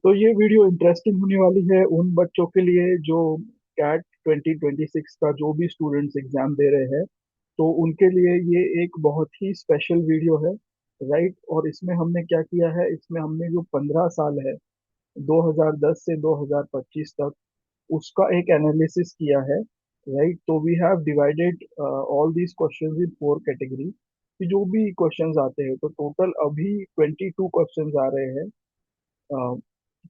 तो ये video interesting होने वाली है उन बच्चों के लिए जो कैट 2026 का जो भी स्टूडेंट्स एग्जाम दे रहे हैं। तो उनके लिए ये एक बहुत ही स्पेशल वीडियो है। राइट, और इसमें हमने क्या किया है, इसमें हमने जो 15 साल है 2010 से 2025 तक उसका एक एनालिसिस किया है। राइट, तो we have divided all these questions in 4 category कि जो भी क्वेश्चंस आते हैं, तो टोटल अभी 22 क्वेश्चंस आ रहे हैं। अ,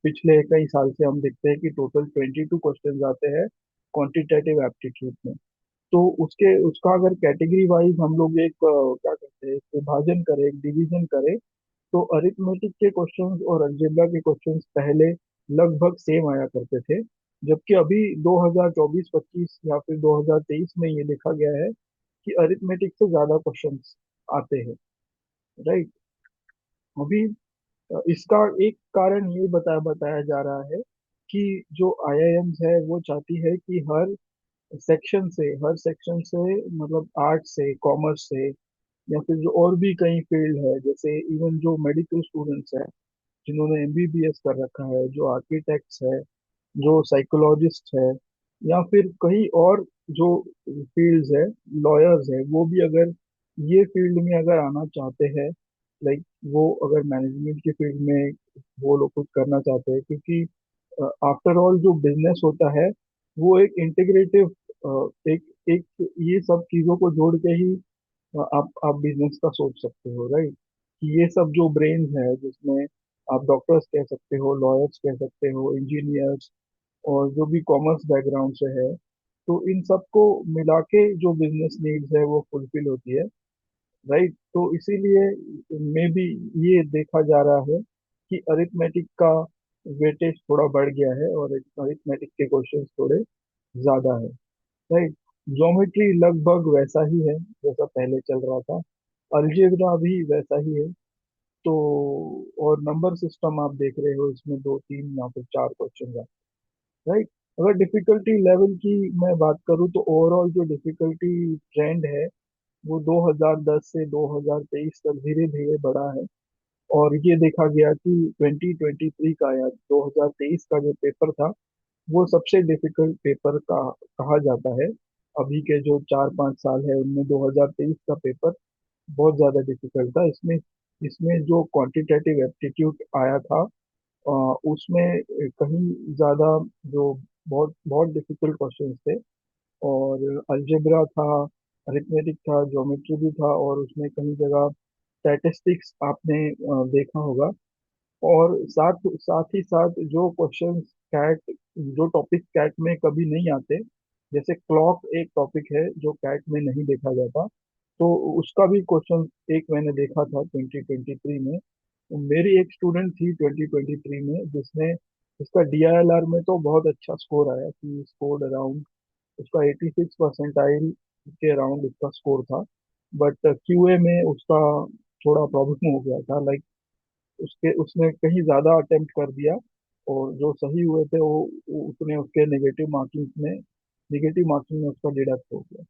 पिछले कई साल से हम देखते हैं कि टोटल 22 क्वेश्चंस आते हैं क्वांटिटेटिव एप्टीट्यूड में। तो उसके उसका अगर कैटेगरी वाइज हम लोग एक क्या कहते हैं, एक विभाजन करें, एक डिवीजन करें, तो अरिथमेटिक के क्वेश्चंस और अलजेब्रा के क्वेश्चंस पहले लगभग सेम आया करते थे। जबकि अभी 2024-25 या फिर 2023 में ये देखा गया है कि अरिथमेटिक से ज्यादा क्वेश्चंस आते हैं। राइट, अभी इसका एक कारण ये बताया जा रहा है कि जो आईआईएम्स है वो चाहती है कि हर सेक्शन से मतलब आर्ट से, कॉमर्स से, या फिर जो और भी कई फील्ड है, जैसे इवन जो मेडिकल स्टूडेंट्स हैं जिन्होंने एमबीबीएस कर रखा है, जो आर्किटेक्ट्स है, जो साइकोलॉजिस्ट है, या फिर कहीं और जो फील्ड्स है, लॉयर्स है, वो भी अगर ये फील्ड में अगर आना चाहते हैं, लाइक वो अगर मैनेजमेंट की फील्ड में वो लोग कुछ करना चाहते हैं, क्योंकि आफ्टर ऑल जो बिजनेस होता है वो एक इंटीग्रेटिव, एक एक ये सब चीजों को जोड़ के ही आप बिजनेस का सोच सकते हो। राइट, कि ये सब जो ब्रेन्स है जिसमें आप डॉक्टर्स कह सकते हो, लॉयर्स कह सकते हो, इंजीनियर्स, और जो भी कॉमर्स बैकग्राउंड से है, तो इन सबको मिला के जो बिजनेस नीड्स है वो फुलफिल होती है। राइट, तो इसीलिए मे बी ये देखा जा रहा है कि अरिथमेटिक का वेटेज थोड़ा बढ़ गया है और अरिथमेटिक के क्वेश्चंस थोड़े ज्यादा है। राइट, ज्योमेट्री लगभग वैसा ही है जैसा पहले चल रहा था, अलजेब्रा भी वैसा ही है। तो और नंबर सिस्टम आप देख रहे हो, इसमें दो तीन या फिर चार क्वेश्चन है। राइट, अगर डिफिकल्टी लेवल की मैं बात करूँ तो ओवरऑल जो डिफिकल्टी ट्रेंड है वो 2010 से 2023 तक धीरे धीरे बढ़ा है। और ये देखा गया कि 2023 का या 2023 का जो पेपर था वो सबसे डिफिकल्ट पेपर का कहा जाता है। अभी के जो 4-5 साल है उनमें 2023 का पेपर बहुत ज्यादा डिफिकल्ट था। इसमें इसमें जो क्वांटिटेटिव एप्टीट्यूड आया था, उसमें कहीं ज्यादा जो बहुत बहुत डिफिकल्ट क्वेश्चंस थे, और अलजेब्रा था, अरिथमेटिक था, ज्योमेट्री भी था, और उसमें कहीं जगह स्टैटिस्टिक्स आपने देखा होगा। और साथ साथ ही साथ जो क्वेश्चंस कैट जो टॉपिक कैट में कभी नहीं आते, जैसे क्लॉक एक टॉपिक है जो कैट में नहीं देखा जाता, तो उसका भी क्वेश्चन एक मैंने देखा था 2023 में। तो मेरी एक स्टूडेंट थी 2023 में जिसने इसका डीआईएलआर में तो बहुत अच्छा स्कोर आया, कि स्कोर अराउंड उसका 86 परसेंटाइल के अराउंड उसका स्कोर था। बट क्यूए में उसका थोड़ा प्रॉब्लम हो गया था, लाइक उसके उसने कहीं ज्यादा अटेम्प्ट कर दिया, और जो सही हुए थे वो उसने उसके नेगेटिव मार्किंग में उसका डिडक्ट हो गया।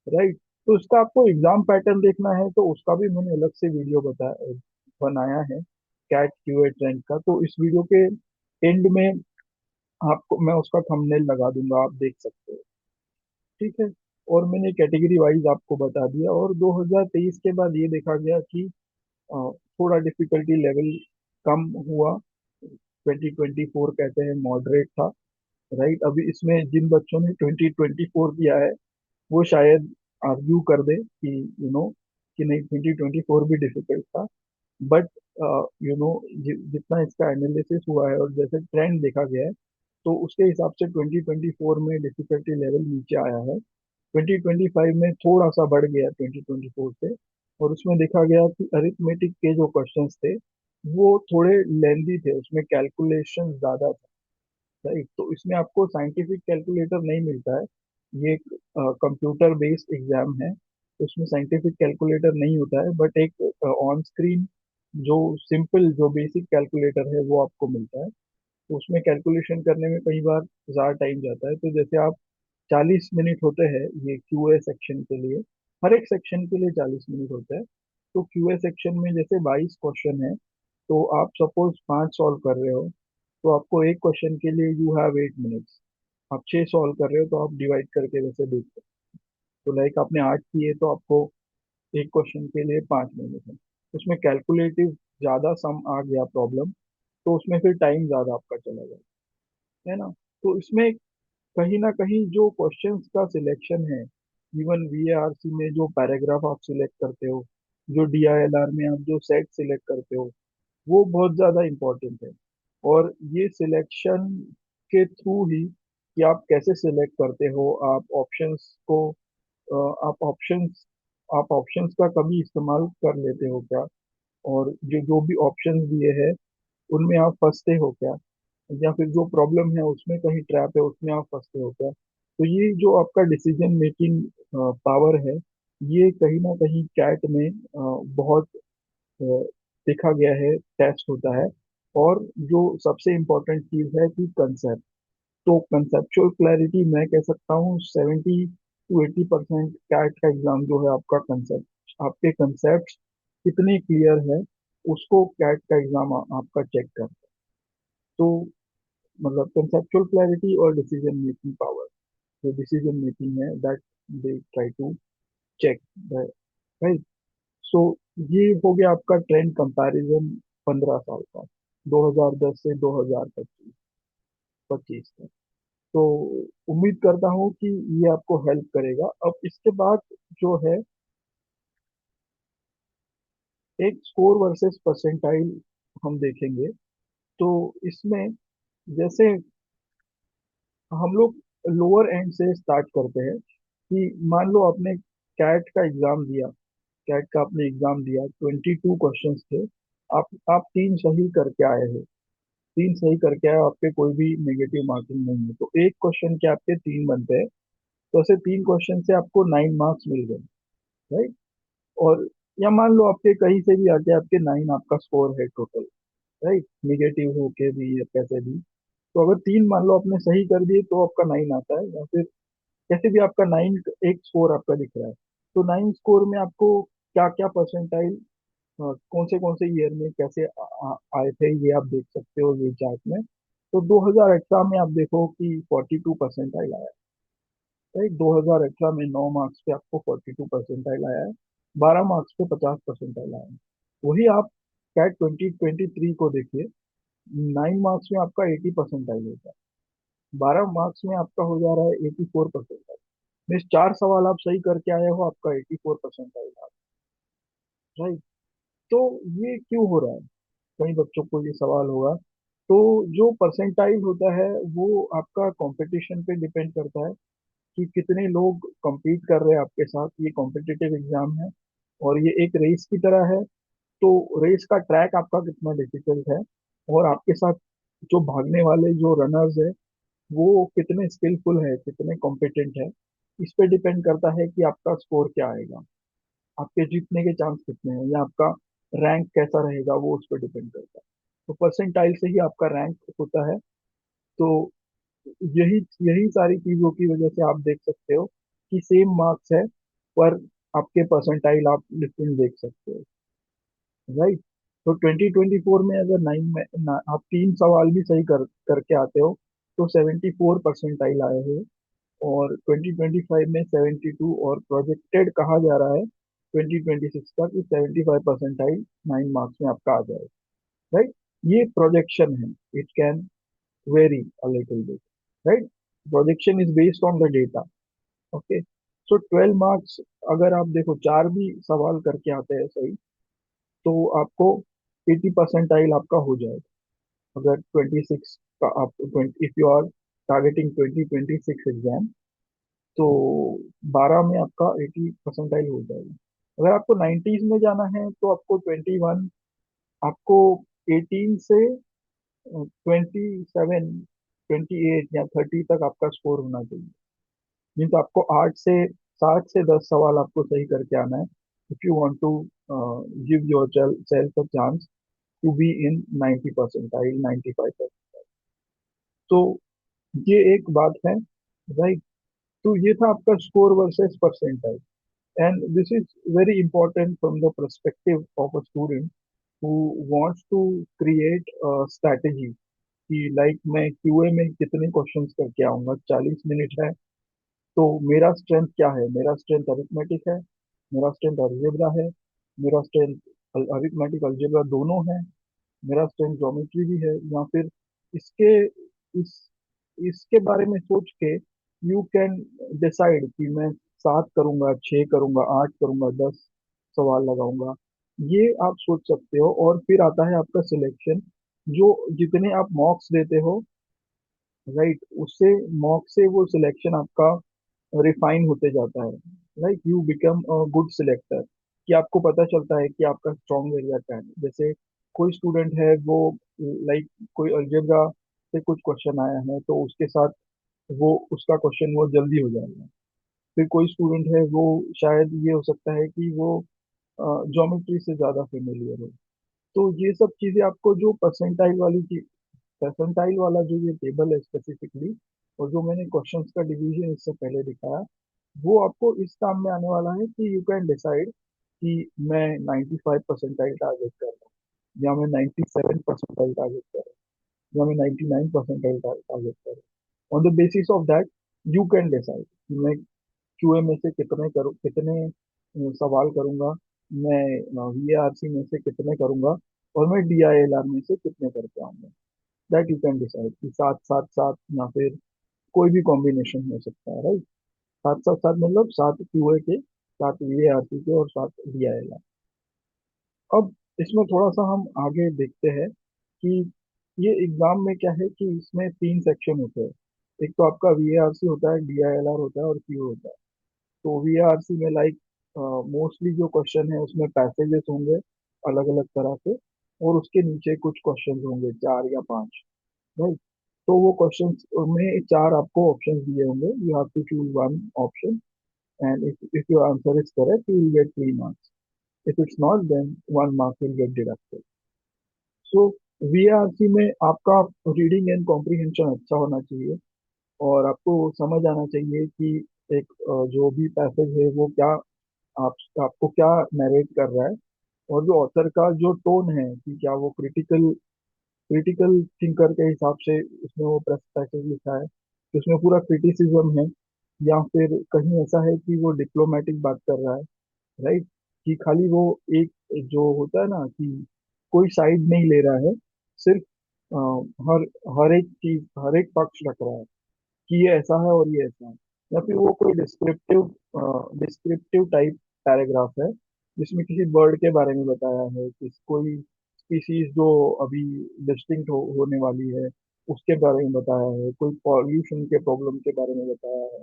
राइट, तो उसका आपको एग्जाम पैटर्न देखना है तो उसका भी मैंने अलग से वीडियो बनाया है, कैट क्यूए ट्रेंड का। तो इस वीडियो के एंड में आपको मैं उसका थंबनेल लगा दूंगा, आप देख सकते हो। ठीक है, और मैंने कैटेगरी वाइज आपको बता दिया। और 2023 के बाद ये देखा गया कि थोड़ा डिफिकल्टी लेवल कम हुआ। 2024 कहते हैं मॉडरेट था। राइट, अभी इसमें जिन बच्चों ने 2024 दिया है वो शायद आर्ग्यू कर दे कि कि नहीं, 2024 भी डिफिकल्ट था। बट जितना इसका एनालिसिस हुआ है और जैसे ट्रेंड देखा गया है, तो उसके हिसाब से 2024 में डिफिकल्टी लेवल नीचे आया है। 2025 में थोड़ा सा बढ़ गया 2024 से। और उसमें देखा गया कि अरिथमेटिक के जो क्वेश्चंस थे वो थोड़े लेंदी थे, उसमें कैलकुलेशन ज्यादा था। राइट, तो इसमें आपको साइंटिफिक कैलकुलेटर नहीं मिलता है, ये एक कंप्यूटर बेस्ड एग्जाम है, तो उसमें साइंटिफिक कैलकुलेटर नहीं होता है, बट एक ऑन स्क्रीन जो सिंपल जो बेसिक कैलकुलेटर है वो आपको मिलता है। तो उसमें कैलकुलेशन करने में कई बार ज़्यादा टाइम जाता है। तो जैसे आप 40 मिनट होते हैं ये क्यूए सेक्शन के लिए, हर एक सेक्शन के लिए 40 मिनट होता है। तो क्यूए सेक्शन में जैसे 22 क्वेश्चन है, तो आप सपोज 5 सॉल्व कर रहे हो, तो आपको एक क्वेश्चन के लिए यू हैव 8 मिनट्स। आप 6 सॉल्व कर रहे हो तो आप डिवाइड करके वैसे देख सकते हो। तो लाइक आपने 8 किए तो आपको एक क्वेश्चन के लिए 5 मिनट है। उसमें कैलकुलेटिव ज्यादा सम आ गया प्रॉब्लम, तो उसमें फिर टाइम ज्यादा आपका चला जाए, है ना। तो इसमें कहीं ना कहीं जो क्वेश्चंस का सिलेक्शन है, इवन वीएआरसी में जो पैराग्राफ आप सिलेक्ट करते हो, जो डीआईएलआर में आप जो सेट सिलेक्ट करते हो, वो बहुत ज्यादा इम्पोर्टेंट है। और ये सिलेक्शन के थ्रू ही कि आप कैसे सिलेक्ट करते हो, आप ऑप्शंस को अ, आप ऑप्शंस आप ऑप्शंस का कभी इस्तेमाल कर लेते हो क्या, और जो जो भी ऑप्शंस दिए हैं उनमें आप फंसते हो क्या, या फिर जो प्रॉब्लम है उसमें कहीं ट्रैप है उसमें आप फंसते हो क्या। तो ये जो आपका डिसीजन मेकिंग पावर है, ये कहीं ना कहीं कैट में बहुत देखा गया है, टेस्ट होता है। और जो सबसे इम्पोर्टेंट चीज है कि कंसेप्ट, तो कंसेप्चुअल क्लैरिटी मैं कह सकता हूँ 70 to 80% कैट का एग्जाम जो है आपका कंसेप्ट, आपके कंसेप्ट कितने क्लियर है उसको कैट का एग्जाम आपका चेक करता है। तो मतलब कंसेप्चुअल क्लैरिटी और डिसीजन मेकिंग पावर, जो डिसीजन मेकिंग है that they try to check, right. So ये हो गया आपका ट्रेंड कंपैरिजन 15 साल का, 2010 से 2025 25 तक। तो उम्मीद करता हूँ कि ये आपको हेल्प करेगा। अब इसके बाद जो है एक स्कोर वर्सेस परसेंटाइल हम देखेंगे। तो इसमें जैसे हम लोग लोअर एंड से स्टार्ट करते हैं कि मान लो आपने कैट का एग्जाम दिया, कैट का आपने एग्जाम दिया, 22 क्वेश्चंस थे, आप तीन सही करके आए हो, तीन सही करके आए हो, आपके कोई भी नेगेटिव मार्किंग नहीं है, तो एक क्वेश्चन के आपके तीन बनते हैं। तो ऐसे तीन क्वेश्चन से आपको 9 मार्क्स मिल गए, राइट। और या मान लो आपके कहीं से भी आके आपके 9 आपका स्कोर है टोटल, राइट, निगेटिव हो के भी या कैसे भी। तो अगर तीन मान लो आपने सही कर दिए तो आपका 9 आता है, या फिर कैसे भी आपका 9 एक स्कोर आपका दिख रहा है। तो 9 स्कोर में आपको क्या क्या परसेंटाइल कौन से ईयर में कैसे आए थे ये आप देख सकते हो ये चार्ट में। तो 2018 में आप देखो कि 42 परसेंटाइल आया, राइट। 2018 में 9 मार्क्स पे आपको 42 परसेंटाइल आया है, 12 मार्क्स पे 50 परसेंटाइल आया है। वही आप कैट 2023 को देखिए, 9 मार्क्स में आपका 80 परसेंटाइल होता है, 12 मार्क्स में आपका हो जा रहा है 84 परसेंटाइल। मीन्स चार सवाल आप सही करके आए हो, आपका 84 परसेंटाइल आ, राइट। तो ये क्यों हो रहा है, कई बच्चों को ये सवाल होगा। तो जो परसेंटाइल होता है वो आपका कंपटीशन पे डिपेंड करता है कि कितने लोग compete कर रहे हैं आपके साथ, ये कॉम्पिटिटिव एग्जाम है और ये एक रेस की तरह है। तो रेस का ट्रैक आपका कितना डिफिकल्ट है, और आपके साथ जो भागने वाले जो रनर्स है वो कितने स्किलफुल है, कितने कॉम्पिटेंट है, इस पे डिपेंड करता है कि आपका स्कोर क्या आएगा, आपके जीतने के चांस कितने हैं, या आपका रैंक कैसा रहेगा वो उस पर डिपेंड करता है। तो परसेंटाइल से ही आपका रैंक होता है। तो यही यही सारी चीजों की वजह से आप देख सकते हो कि सेम मार्क्स है पर आपके परसेंटाइल आप डिफरेंट देख सकते हो, राइट। तो 2024 में अगर आप तीन सवाल भी सही करके आते हो तो 74 परसेंटाइल आए हो, और 2025 में 72, और प्रोजेक्टेड कहा जा रहा है 2026 का कि 75 परसेंटाइल 9 मार्क्स में आपका आ जाए, राइट। ये प्रोजेक्शन है, it can very a little bit, right. Projection is based on the data, okay. So 12 marks, अगर आप देखो चार भी सवाल करके आते हैं सही, तो आपको 80 परसेंटाइल आपका हो जाएगा। अगर 26 का आप if you are targeting 2026 exam, तो 12 में आपका 80 परसेंटाइल हो जाएगा। अगर आपको 90s में जाना है तो आपको 21, आपको 18 से 27, 28 या 30 तक आपका स्कोर होना चाहिए। मीन्स आपको 7 से 10 सवाल आपको सही करके आना है if you want to give yourself a chance to be in 90 percentile, 95 percentile. तो ये एक बात है, राइट। तो ये था आपका score versus percentile. And this is very important from the perspective of a student who wants to create a strategy कि लाइक मैं क्यूए में कितने क्वेश्चंस करके आऊंगा, 40 मिनट है। तो मेरा स्ट्रेंथ क्या है? मेरा स्ट्रेंथ अरिथमेटिक है, मेरा स्ट्रेंथ अलजेब्रा है, मेरा स्ट्रेंथ अरिथमेटिक अलजेब्रा दोनों है, मेरा स्ट्रेंथ ज्योमेट्री भी है, या फिर इसके इस इसके बारे में सोच के यू कैन डिसाइड कि मैं 7 करूंगा, 6 करूंगा, 8 करूंगा, 10 सवाल लगाऊंगा। ये आप सोच सकते हो। और फिर आता है आपका सिलेक्शन। जो जितने आप मॉक्स देते हो, राइट, उससे मॉक से वो सिलेक्शन आपका रिफाइन होते जाता है। Like you become a good selector, कि आपको पता चलता है कि आपका स्ट्रॉन्ग एरिया क्या है। जैसे कोई स्टूडेंट है वो, लाइक कोई अलजेब्रा से कुछ क्वेश्चन आया है तो उसके साथ वो उसका क्वेश्चन वो जल्दी हो जाएगा। फिर कोई स्टूडेंट है वो, शायद ये हो सकता है कि वो ज्योमेट्री से ज़्यादा फेमिलियर हो। तो ये सब चीज़ें आपको जो परसेंटाइल वाली चीज, परसेंटाइल वाला जो ये टेबल है स्पेसिफिकली, और जो मैंने क्वेश्चंस का डिवीजन इससे पहले दिखाया, वो आपको इस काम में आने वाला है कि यू कैन डिसाइड कि मैं 95 परसेंटाइल टारगेट कर रहा हूँ, या मैं 97 परसेंटाइल टारगेट कर रहा हूँ, या मैं 99 परसेंटाइल टारगेट कर रहा हूँ। On the basis of that you can decide कि मैं क्यूए में से कितने सवाल करूंगा, मैं वीएआरसी में से कितने करूंगा, और मैं डीआईएलआर में से कितने करके आऊंगा। दैट यू कैन डिसाइड कि 7 7 7, या फिर कोई भी कॉम्बिनेशन हो सकता है, राइट। 7 7 7 मतलब 7 क्यूए के, 7 वीएआरसी के, और 7 डीआईएलआर। अब इसमें थोड़ा सा हम आगे देखते हैं कि ये एग्जाम में क्या है कि इसमें 3 सेक्शन होते हैं। एक तो आपका वीएआरसी होता है, डीआईएलआर होता है, और क्यू होता है। तो वीआरसी में लाइक मोस्टली जो क्वेश्चन है उसमें पैसेजेस होंगे अलग अलग तरह से, और उसके नीचे कुछ क्वेश्चन होंगे 4 या 5, राइट। तो वो क्वेश्चंस में 4 आपको ऑप्शंस दिए होंगे, you have to choose one option, and if your answer is correct you will get 3 marks, if it's not then 1 mark will get deducted. So VRC में आपका रीडिंग एंड कॉम्प्रिहेंशन अच्छा होना चाहिए, और आपको समझ आना चाहिए कि एक जो भी पैसेज है वो क्या, आप आपको क्या नरेट कर रहा है, और जो ऑथर का जो टोन है कि क्या वो क्रिटिकल क्रिटिकल थिंकर के हिसाब से उसने वो पैसेज लिखा है कि उसमें पूरा क्रिटिसिज्म है, या फिर कहीं ऐसा है कि वो डिप्लोमेटिक बात कर रहा है, राइट। कि खाली वो एक, जो होता है ना कि कोई साइड नहीं ले रहा है, सिर्फ अ, हर हर एक चीज, हर एक पक्ष रख रहा है कि ये ऐसा है और ये ऐसा है। या फिर वो कोई डिस्क्रिप्टिव डिस्क्रिप्टिव टाइप पैराग्राफ है जिसमें किसी बर्ड के बारे में बताया है, किस कोई स्पीसीज जो अभी डिस्टिंक्ट होने वाली है उसके बारे में बताया है, कोई पॉल्यूशन के प्रॉब्लम के बारे में बताया है।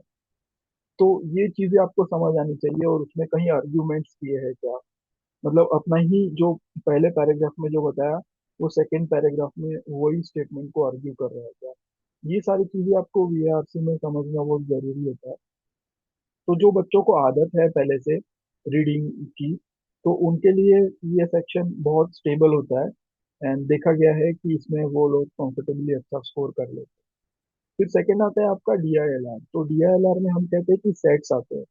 तो ये चीजें आपको समझ आनी चाहिए, और उसमें कहीं आर्ग्यूमेंट्स किए हैं क्या, मतलब अपना ही जो पहले पैराग्राफ में जो बताया वो सेकंड पैराग्राफ में वही स्टेटमेंट को आर्ग्यू कर रहा है क्या। ये सारी चीजें आपको वीआरसी में समझना बहुत जरूरी होता है। तो जो बच्चों को आदत है पहले से रीडिंग की, तो उनके लिए ये सेक्शन बहुत स्टेबल होता है, एंड देखा गया है कि इसमें वो लोग कंफर्टेबली अच्छा स्कोर कर लेते हैं। फिर सेकंड आता है आपका डीआईएलआर। तो डीआईएलआर में हम कहते हैं कि सेट्स आते हैं।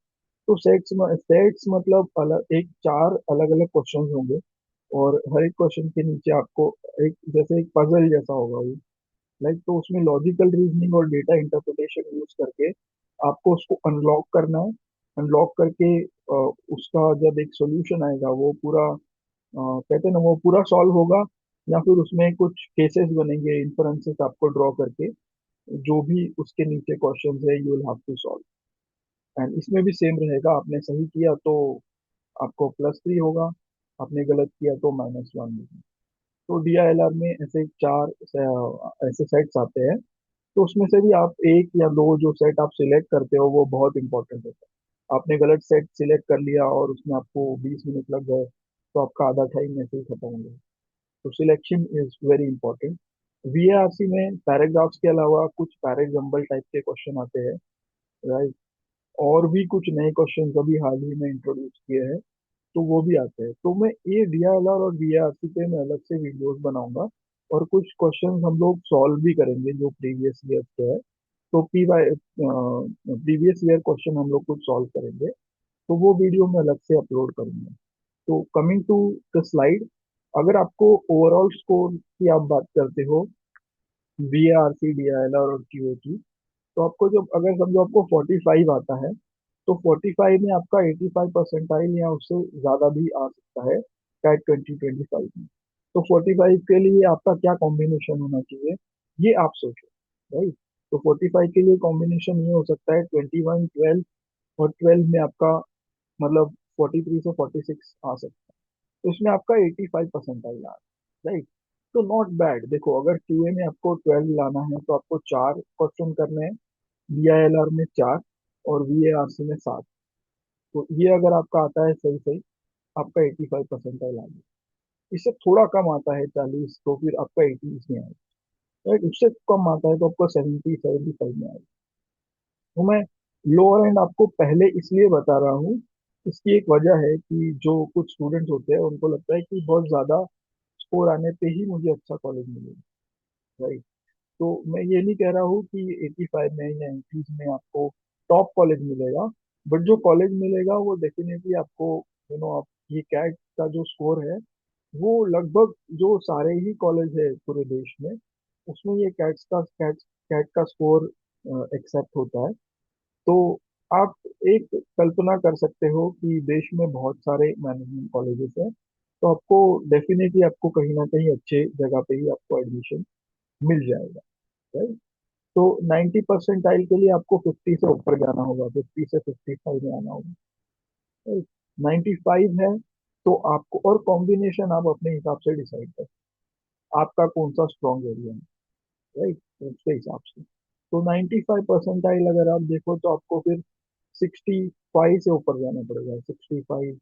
तो सेट्स मतलब अलग एक 4 अलग अलग क्वेश्चन होंगे, और हर एक क्वेश्चन के नीचे आपको एक, जैसे एक पजल जैसा होगा वो, लाइक। तो उसमें लॉजिकल रीजनिंग और डेटा इंटरप्रिटेशन यूज करके आपको उसको अनलॉक करना है। अनलॉक करके उसका जब एक सॉल्यूशन आएगा वो पूरा, कहते हैं ना, वो पूरा सॉल्व होगा, या फिर उसमें कुछ केसेस बनेंगे, इन्फरेंसेस आपको ड्रॉ करके जो भी उसके नीचे क्वेश्चंस है you will have to solve. And इसमें भी सेम रहेगा, आपने सही किया तो आपको +3 होगा, आपने गलत किया तो -1 होगा। तो डीआईएलआर में ऐसे 4 ऐसे सेट्स आते हैं। तो उसमें से भी आप एक या दो जो सेट आप सिलेक्ट करते हो वो बहुत इंपॉर्टेंट होता है। आपने गलत सेट सिलेक्ट कर लिया और उसमें आपको 20 मिनट लग गए तो आपका आधा टाइम ऐसे ही खत्म हो गया। तो सिलेक्शन इज वेरी इंपॉर्टेंट। वीएआरसी में पैराग्राफ्स के अलावा कुछ पैराग्राम्बल टाइप के क्वेश्चन आते हैं, राइट। और भी कुछ नए क्वेश्चन अभी हाल ही में इंट्रोड्यूस किए हैं, तो वो भी आते हैं। तो मैं ये डीआईएलआर और वीएआरसी पे मैं अलग से वीडियोस बनाऊंगा, और कुछ क्वेश्चंस हम लोग सॉल्व भी करेंगे जो प्रीवियस ईयर के है। तो प्रीवियस ईयर क्वेश्चन हम लोग कुछ सॉल्व करेंगे, तो वो वीडियो मैं अलग से अपलोड करूंगा। तो कमिंग टू द स्लाइड, अगर आपको ओवरऑल स्कोर की आप बात करते हो, VARC, DILR और QA की। तो आपको जब अगर समझो आपको 45 आता है, तो 45 में आपका 85 परसेंटाइल या उससे ज्यादा भी आ सकता है कैट 2025 में। तो 45 के लिए आपका क्या कॉम्बिनेशन होना चाहिए, ये आप सोचो, राइट। तो 45 के लिए कॉम्बिनेशन ये हो सकता है 21, 12, और 12 में आपका मतलब 43 से 46 आ सकता है। तो इसमें आपका 85 परसेंटाइल आ, राइट। तो नॉट बैड। देखो अगर QA में आपको 12 लाना है तो आपको 4 क्वेश्चन करने हैं, VILR में 4, और VARC में 7। तो ये अगर आपका आता है सही सही, आपका 85 परसेंटाइल आ गया। इससे थोड़ा कम आता है 40, तो फिर आपका 80 इसमें आएगा, राइट। उससे कम आता है तो आपको 70, 75 में आएगा। तो मैं लोअर एंड आपको पहले इसलिए बता रहा हूँ, इसकी एक वजह है कि जो कुछ स्टूडेंट्स होते हैं उनको लगता है कि बहुत ज्यादा स्कोर आने पे ही मुझे अच्छा कॉलेज मिलेगा, राइट। तो मैं ये नहीं कह रहा हूँ कि 85 में या 80 में आपको टॉप कॉलेज मिलेगा, बट जो कॉलेज मिलेगा वो डेफिनेटली आपको, आप ये कैट का जो स्कोर है, वो लगभग जो सारे ही कॉलेज है पूरे देश में, उसमें ये कैट कैट का स्कोर एक्सेप्ट होता है। तो आप एक कल्पना कर सकते हो कि देश में बहुत सारे मैनेजमेंट कॉलेजेस हैं, तो आपको डेफिनेटली आपको कहीं ना कहीं अच्छे जगह पे ही आपको एडमिशन मिल जाएगा, राइट। तो 90 परसेंटाइल के लिए आपको 50 से ऊपर जाना होगा, 50 से 55 में आना होगा, राइट। 95 है तो आपको, और कॉम्बिनेशन आप अपने हिसाब से डिसाइड कर, आपका कौन सा स्ट्रॉन्ग एरिया है, राइट, उसके हिसाब से। तो 95 परसेंटाइल अगर आप देखो तो आपको फिर 65 से ऊपर जाना पड़ेगा, 65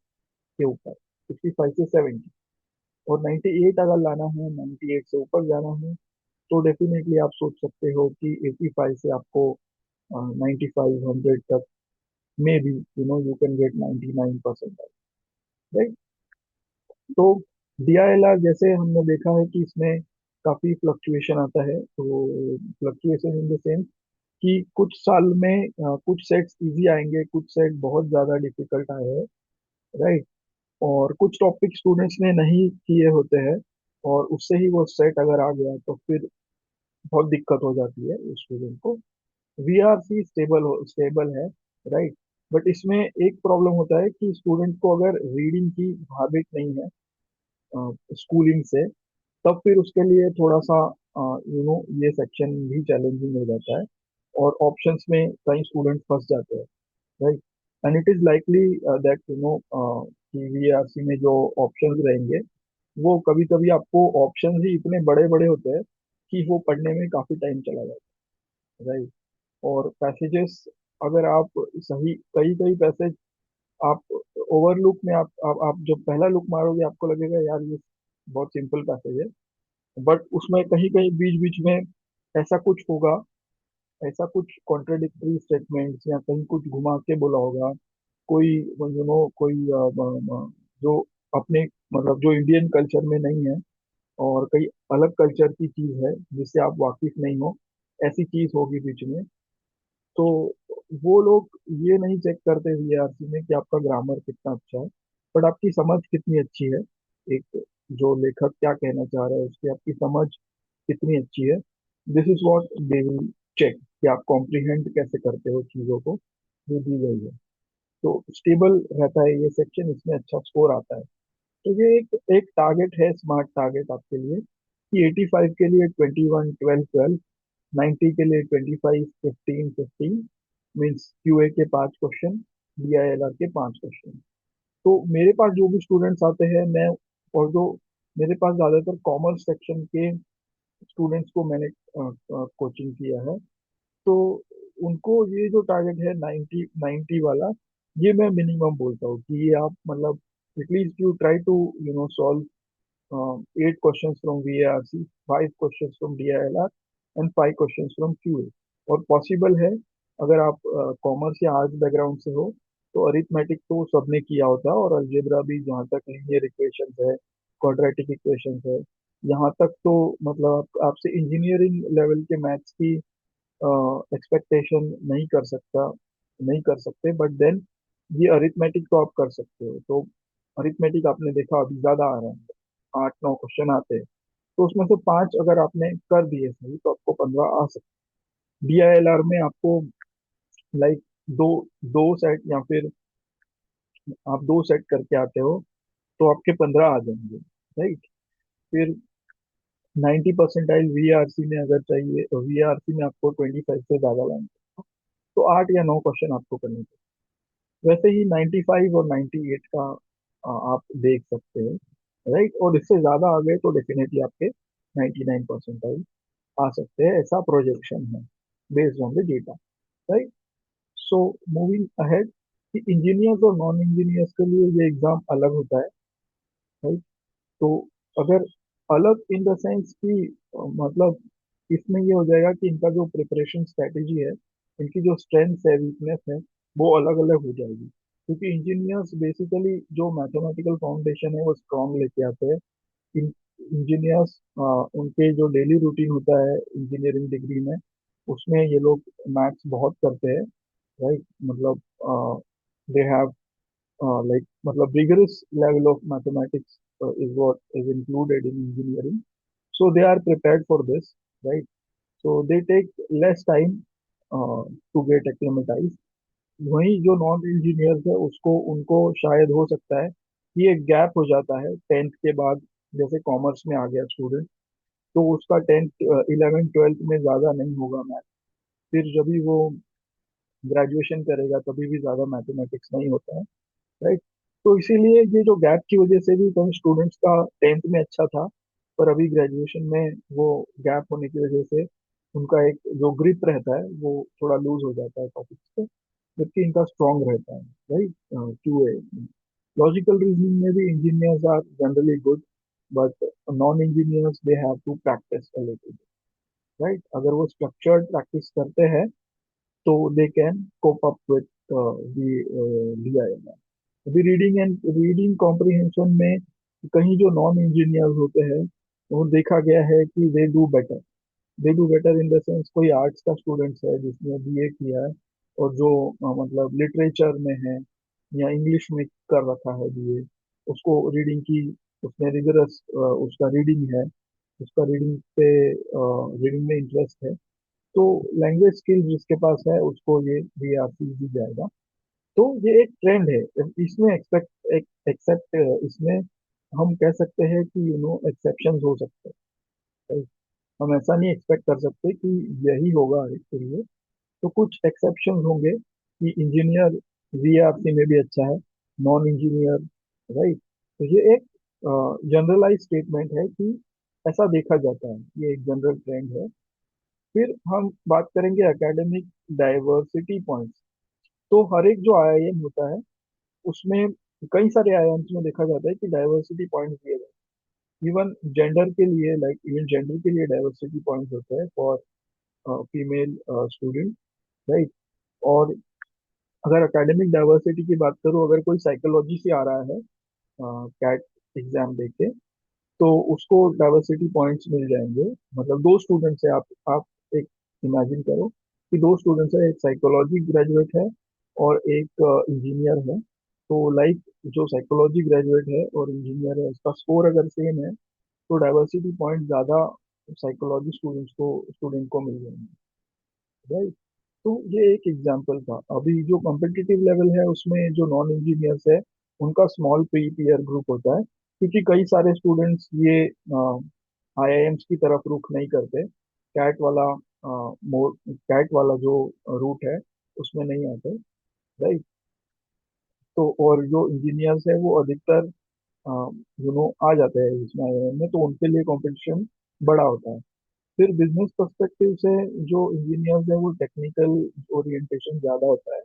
के ऊपर, 65 से 70। और 98 अगर लाना है, 98 से ऊपर जाना है, तो डेफिनेटली आप सोच सकते हो कि 85 से आपको 95, 100 तक, may be you can get 99 percent, right. तो DILR जैसे हमने देखा है कि इसमें काफी फ्लक्चुएशन आता है, तो फ्लक्चुएशन इन द सेंस कि कुछ साल में कुछ सेट्स इजी आएंगे, कुछ सेट बहुत ज्यादा डिफिकल्ट आए हैं, राइट। और कुछ टॉपिक स्टूडेंट्स ने नहीं किए होते हैं, और उससे ही वो सेट अगर आ गया तो फिर बहुत दिक्कत हो जाती है उस स्टूडेंट को। VRC स्टेबल है, राइट। बट इसमें एक प्रॉब्लम होता है कि स्टूडेंट को अगर रीडिंग की हैबिट नहीं है स्कूलिंग से, तब फिर उसके लिए थोड़ा सा ये सेक्शन भी चैलेंजिंग हो जाता है, और ऑप्शंस में कई स्टूडेंट फंस जाते हैं, right. And it is likely that कि VRC में जो ऑप्शंस रहेंगे, वो कभी कभी आपको ऑप्शंस ही इतने बड़े बड़े होते हैं कि वो पढ़ने में काफी टाइम चला जाता है, राइट। और पैसेजेस अगर आप सही, कई कई पैसेज आप ओवरलुक में, आप जब पहला लुक मारोगे आपको लगेगा यार ये बहुत सिंपल पैसेज है, बट उसमें कहीं कहीं बीच बीच में ऐसा कुछ होगा, ऐसा कुछ कॉन्ट्रडिक्टरी स्टेटमेंट्स या कहीं कुछ घुमा के बोला होगा, कोई कोई जो अपने मतलब जो इंडियन कल्चर में नहीं है, और कई अलग कल्चर की चीज है जिससे आप वाकिफ नहीं हो, ऐसी चीज होगी बीच में। तो वो लोग ये नहीं चेक करते VRC में कि आपका ग्रामर कितना अच्छा है, बट आपकी समझ कितनी अच्छी है, एक जो लेखक क्या कहना चाह रहा है उसकी आपकी समझ कितनी अच्छी है। This is what they will check, कि आप कॉम्प्रिहेंड कैसे करते हो चीजों को जो दी गई है। तो स्टेबल रहता है ये सेक्शन, इसमें अच्छा स्कोर आता है। तो ये एक टारगेट है, स्मार्ट टारगेट आपके लिए, कि 85 के लिए 21, 12, 12, 90 के लिए 25, 15, 15, मीन्स QA के 5 क्वेश्चन, DILR के 5 क्वेश्चन। तो मेरे पास जो भी स्टूडेंट्स आते हैं, मैं, और जो मेरे पास ज्यादातर कॉमर्स सेक्शन के स्टूडेंट्स को मैंने कोचिंग किया है, तो उनको ये जो टारगेट है 90, 90 वाला, ये मैं मिनिमम बोलता हूँ कि ये आप मतलब at least you try to solve 8 questions from VARC, 5 questions from DILR, and 5 questions from QA। और पॉसिबल है, अगर आप कॉमर्स या आर्ट्स बैकग्राउंड से हो, तो अरिथमेटिक तो सबने किया होता है, और अलजेब्रा भी, जहाँ तक लीनियर इक्वेशंस है, क्वाड्रेटिक इक्वेशंस है, यहाँ तक तो मतलब आपसे इंजीनियरिंग लेवल के मैथ्स की एक्सपेक्टेशन नहीं कर सकते, बट देन ये अरिथमेटिक तो आप कर सकते हो। तो अरिथमेटिक आपने देखा अभी ज्यादा आ रहा है, 8, 9 क्वेश्चन आते हैं, तो उसमें से 5 अगर आपने कर दिए सही तो आपको 15 आ सकते। DILR में आपको लाइक दो दो सेट या फिर आप 2 सेट करके आते हो तो आपके 15 आ जाएंगे, राइट। फिर 90 परसेंटाइल VARC में अगर चाहिए तो VARC में आपको 25 से ज्यादा लाएंगे, तो 8 या 9 क्वेश्चन आपको करने चाहिए। वैसे ही 95 और 98 का आप देख सकते हैं, राइट। और इससे ज्यादा आ गए तो डेफिनेटली आपके 99 परसेंटाइल आ सकते हैं, ऐसा प्रोजेक्शन है based on the data, right. So moving ahead, कि इंजीनियर्स और नॉन इंजीनियर्स के लिए ये एग्जाम अलग होता है, राइट। तो अगर अलग इन द सेंस कि मतलब इसमें ये हो जाएगा कि इनका जो प्रिपरेशन स्ट्रेटेजी है, इनकी जो स्ट्रेंथ है वीकनेस है, वो अलग अलग हो जाएगी। क्योंकि इंजीनियर्स बेसिकली जो मैथमेटिकल फाउंडेशन है वो स्ट्रांग लेके आते हैं। इन इंजीनियर्स उनके जो डेली रूटीन होता है इंजीनियरिंग डिग्री में, उसमें ये लोग मैथ्स बहुत करते हैं, राइट। मतलब दे हैव मतलब rigorous level of mathematics is what is included in engineering. So they are prepared for this, right? So they take less time to get acclimatized. वहीं जो नॉन इंजीनियर्स है उसको उनको शायद हो सकता है कि एक गैप हो जाता है 10th के बाद। जैसे कॉमर्स में आ गया स्टूडेंट, तो उसका 10th 11th 12th में ज़्यादा नहीं होगा मैथ। फिर जब भी वो ग्रेजुएशन करेगा तभी भी ज़्यादा मैथमेटिक्स नहीं होता है, राइट। तो इसीलिए ये जो गैप की वजह से भी कई स्टूडेंट्स का 10th में अच्छा था, पर अभी ग्रेजुएशन में वो गैप होने की वजह से उनका एक जो ग्रिप रहता है वो थोड़ा लूज हो जाता है टॉपिक्स पे, जबकि इनका स्ट्रांग रहता है, राइट। QA लॉजिकल रीजनिंग में भी engineers are generally good, but non engineers they have to practice a little, right. अगर वो स्ट्रक्चर्ड प्रैक्टिस करते हैं तो they can cope up with DIMR। अभी रीडिंग कॉम्प्रिहेंशन में कहीं जो नॉन इंजीनियर्स होते हैं वो देखा गया है कि they do better in the sense, कोई आर्ट्स का स्टूडेंट्स है जिसने BA किया है और जो मतलब लिटरेचर में है या इंग्लिश में कर रखा है BA, उसको रीडिंग की, उसने रिगरस उसका रीडिंग है, उसका रीडिंग में इंटरेस्ट है, तो लैंग्वेज स्किल जिसके पास है उसको ये DRC दी जाएगा। तो ये एक ट्रेंड है, इसमें एक्सेप्ट इसमें हम कह सकते हैं कि एक्सेप्शंस हो सकते हैं। हम ऐसा नहीं एक्सपेक्ट कर सकते कि यही होगा हर एक के लिए। तो कुछ एक्सेप्शंस होंगे कि इंजीनियर VARC में भी अच्छा है, नॉन इंजीनियर, राइट। तो ये एक जनरलाइज स्टेटमेंट है कि ऐसा देखा जाता है, ये एक जनरल ट्रेंड है। फिर हम बात करेंगे एकेडमिक डाइवर्सिटी पॉइंट्स। तो हर एक जो IIM होता है उसमें कई सारे IIMs में देखा जाता है कि डाइवर्सिटी पॉइंट्स दिए गए। इवन जेंडर के लिए, लाइक इवन जेंडर के लिए डाइवर्सिटी पॉइंट्स होते हैं फॉर फीमेल स्टूडेंट, राइट। और अगर एकेडमिक डाइवर्सिटी की बात करूँ, अगर कोई साइकोलॉजी से आ रहा है कैट एग्जाम देके, तो उसको डाइवर्सिटी पॉइंट्स मिल जाएंगे। मतलब दो स्टूडेंट्स है, आप एक इमेजिन करो कि दो स्टूडेंट्स है, एक साइकोलॉजी ग्रेजुएट है और एक इंजीनियर है। तो लाइक जो साइकोलॉजी ग्रेजुएट है और इंजीनियर है उसका स्कोर अगर सेम है, तो डाइवर्सिटी पॉइंट ज़्यादा साइकोलॉजी स्टूडेंट को मिल जाएंगे, राइट। तो ये एक एग्जांपल था। अभी जो कॉम्पिटिटिव लेवल है उसमें जो नॉन इंजीनियर्स है उनका स्मॉल प्री पीयर ग्रुप होता है, क्योंकि कई सारे स्टूडेंट्स ये IIMs की तरफ रुख नहीं करते, कैट वाला मोड, कैट वाला जो रूट है उसमें नहीं आते, राइट। तो और जो इंजीनियर्स है वो अधिकतर आ जाते हैं इसमें IIM में, तो उनके लिए कंपटीशन बड़ा होता है। फिर बिजनेस पर्सपेक्टिव से जो इंजीनियर्स है वो टेक्निकल ओरिएंटेशन ज़्यादा होता है,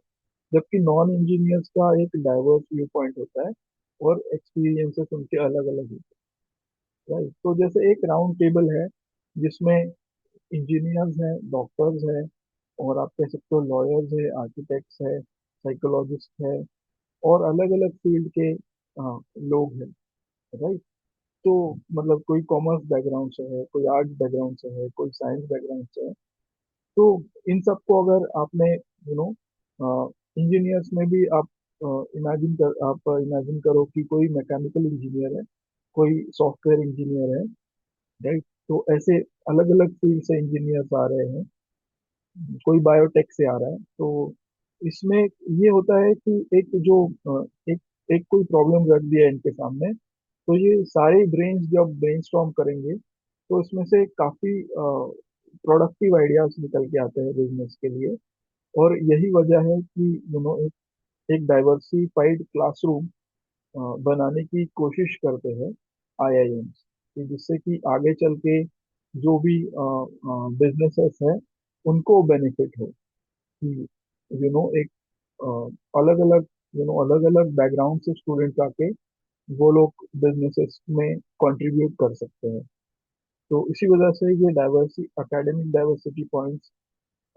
जबकि नॉन इंजीनियर्स का एक डाइवर्स व्यू पॉइंट होता है और एक्सपीरियंसेस उनके अलग अलग होते हैं, राइट। तो जैसे एक राउंड टेबल है जिसमें इंजीनियर्स हैं, डॉक्टर्स हैं, और आप कह सकते हो लॉयर्स है, आर्किटेक्ट्स है, साइकोलॉजिस्ट है, और अलग अलग फील्ड के लोग हैं, राइट। तो मतलब कोई कॉमर्स बैकग्राउंड से है, कोई आर्ट्स बैकग्राउंड से है, कोई साइंस बैकग्राउंड से है। तो इन सबको अगर आपने नो इंजीनियर्स में भी आप इमेजिन करो कि कोई मैकेनिकल इंजीनियर है, कोई सॉफ्टवेयर इंजीनियर है, राइट। तो ऐसे अलग अलग फील्ड से इंजीनियर्स आ रहे हैं, कोई बायोटेक से आ रहा है। तो इसमें ये होता है कि एक जो एक एक कोई प्रॉब्लम रख दिया इनके सामने, तो ये सारे ब्रेन्स जब ब्रेनस्टॉर्म करेंगे तो इसमें से काफी प्रोडक्टिव आइडियाज निकल के आते हैं बिजनेस के लिए। और यही वजह है कि एक डाइवर्सिफाइड क्लासरूम बनाने की कोशिश करते हैं आईआईएम्स, कि जिससे कि आगे चल के जो भी बिजनेसेस है उनको बेनिफिट हो, कि एक अलग अलग अलग अलग बैकग्राउंड से स्टूडेंट्स आके वो लोग बिजनेसेस में कंट्रीब्यूट कर सकते हैं। तो इसी वजह से ये diversity academic diversity points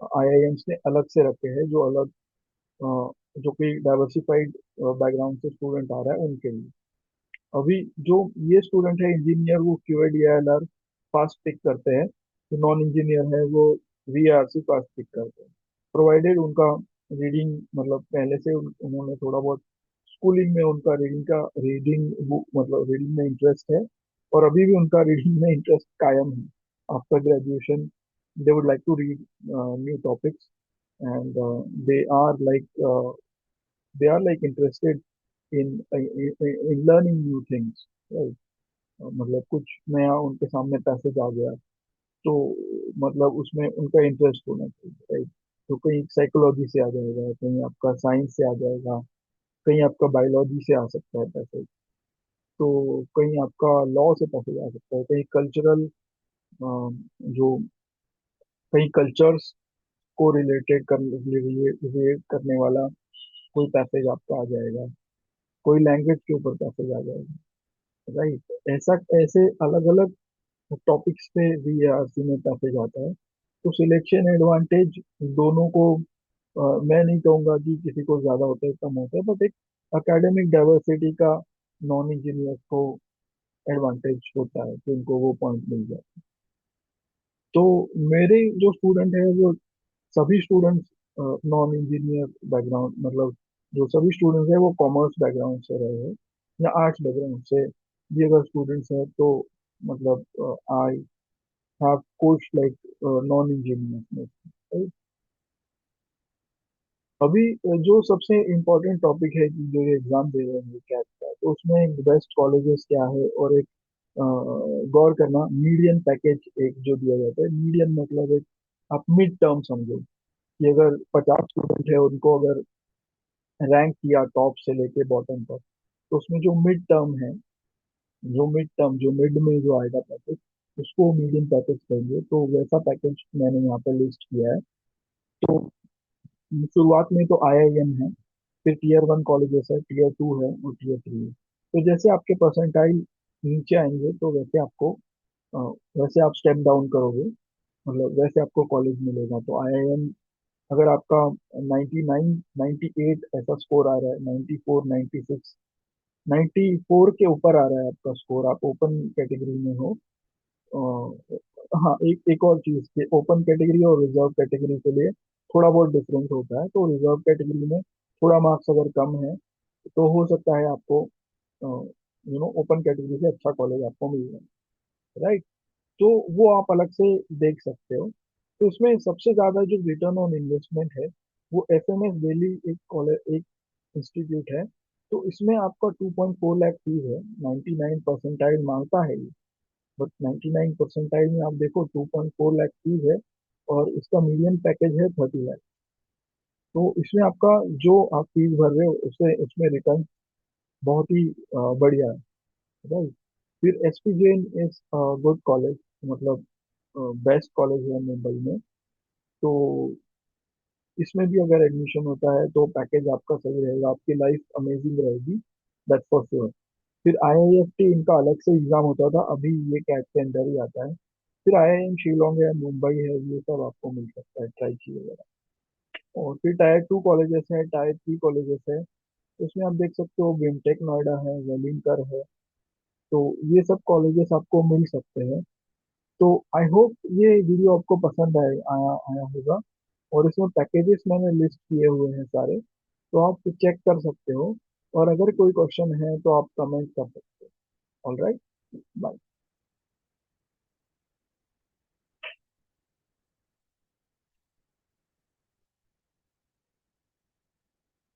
IIMs ने अलग से रखे हैं, जो अलग जो कि डाइवर्सिफाइड बैकग्राउंड से स्टूडेंट आ रहा है उनके लिए। अभी जो ये स्टूडेंट है इंजीनियर, वो क्यूएडीआईएलआर पास पिक करते हैं, जो नॉन इंजीनियर है वो वीआरसी पास पिक करते हैं, प्रोवाइडेड उनका रीडिंग मतलब पहले से उन्होंने थोड़ा बहुत स्कूलिंग में उनका रीडिंग बुक मतलब रीडिंग में इंटरेस्ट है, और अभी भी उनका रीडिंग में इंटरेस्ट कायम है। After graduation they would like to read new topics, and they are like uh, they are like interested in learning new things, right? मतलब कुछ नया उनके सामने पैसेज आ गया, तो मतलब उसमें उनका इंटरेस्ट होना चाहिए, राइट? तो कहीं साइकोलॉजी से आ जाएगा, कहीं आपका साइंस से आ जाएगा, कहीं आपका बायोलॉजी से आ सकता है पैसेज, तो कहीं आपका लॉ से पैसेज आ सकता है, कहीं कल्चरल जो कहीं कल्चर्स को रिलेट करने वाला कोई पैसेज आपका आ जाएगा, कोई लैंग्वेज के ऊपर पैसेज आ जाएगा, राइट? ऐसा ऐसे अलग अलग टॉपिक्स पे वीआरसी में पैसेज आता है। तो सिलेक्शन एडवांटेज दोनों को मैं नहीं कहूंगा कि किसी को ज्यादा होता है कम होता है, बट एक एकेडमिक डाइवर्सिटी का नॉन इंजीनियर को एडवांटेज होता है कि उनको वो पॉइंट मिल जाए। तो मेरे जो स्टूडेंट है वो सभी स्टूडेंट्स नॉन इंजीनियर बैकग्राउंड मतलब जो सभी स्टूडेंट्स हैं वो कॉमर्स बैकग्राउंड से रहे हैं या आर्ट्स बैकग्राउंड से भी अगर स्टूडेंट्स हैं, तो मतलब I have course like non engineer. अभी जो सबसे इम्पोर्टेंट टॉपिक है कि जो ये एग्जाम दे रहे हैं कैट का, तो उसमें बेस्ट कॉलेजेस क्या है, और एक गौर करना मीडियन पैकेज एक जो दिया जाता है। मीडियन मतलब एक आप मिड टर्म समझो, कि अगर 50 स्टूडेंट है उनको अगर रैंक किया टॉप से लेके बॉटम तक, तो उसमें जो मिड टर्म है, जो मिड में जो आएगा पैकेज, उसको मीडियम पैकेज कहेंगे। तो वैसा पैकेज मैंने यहाँ पे लिस्ट किया है। तो शुरुआत में तो आईआईएम है, फिर टीयर 1 कॉलेजेस है, टीयर 2 है और टीयर 3 है। तो जैसे आपके परसेंटाइल नीचे आएंगे तो अ, वैसे आप स्टेप डाउन करोगे, मतलब वैसे आपको कॉलेज मिलेगा। तो आईआईएम अगर आपका 99 98 ऐसा स्कोर आ रहा है, 94 96 94 के ऊपर आ रहा है आपका स्कोर, आप ओपन कैटेगरी में हो। हाँ, एक एक और चीज कि ओपन कैटेगरी और रिजर्व कैटेगरी के लिए थोड़ा बहुत डिफरेंस होता है। तो रिजर्व कैटेगरी में थोड़ा मार्क्स अगर कम है तो हो सकता है आपको ओपन कैटेगरी से अच्छा कॉलेज आपको मिल जाए, राइट? तो वो आप अलग से देख सकते हो। तो इसमें सबसे ज्यादा जो रिटर्न ऑन इन्वेस्टमेंट है वो एफएमएस दिल्ली एक कॉलेज एक इंस्टीट्यूट है। तो इसमें आपका 2.4 लाख फीस है, 99 परसेंटाइल मांगता है ये, बट 99 परसेंटाइल में आप देखो 2.4 लाख फीस है, और इसका मीडियम पैकेज है 30 लाख। तो इसमें आपका जो आप फीस भर रहे हो उससे उसमें रिटर्न बहुत ही बढ़िया है, राइट? फिर SP Jain is good college, मतलब बेस्ट कॉलेज है मुंबई में। तो इसमें भी अगर एडमिशन होता है तो पैकेज आपका सही रहेगा, आपकी लाइफ अमेजिंग रहेगी, दैट्स फॉर श्योर। फिर आईआईएफटी इनका अलग से एग्जाम होता था, अभी ये कैट के अंदर ही आता है। फिर आईआईएम शिलोंग है, मुंबई है, ये सब आपको मिल सकता है, ट्राइची वगैरह। और फिर टायर 2 कॉलेजेस हैं, टायर 3 कॉलेजेस है, उसमें आप देख सकते हो विमटेक नोएडा है, वेलिंगकर है। तो ये सब कॉलेजेस आपको मिल सकते हैं। तो आई होप ये वीडियो आपको पसंद आया आया होगा, और इसमें पैकेजेस मैंने लिस्ट किए हुए हैं सारे, तो आप चेक कर सकते हो। और अगर कोई क्वेश्चन है तो आप कमेंट कर सकते हो। All right, bye.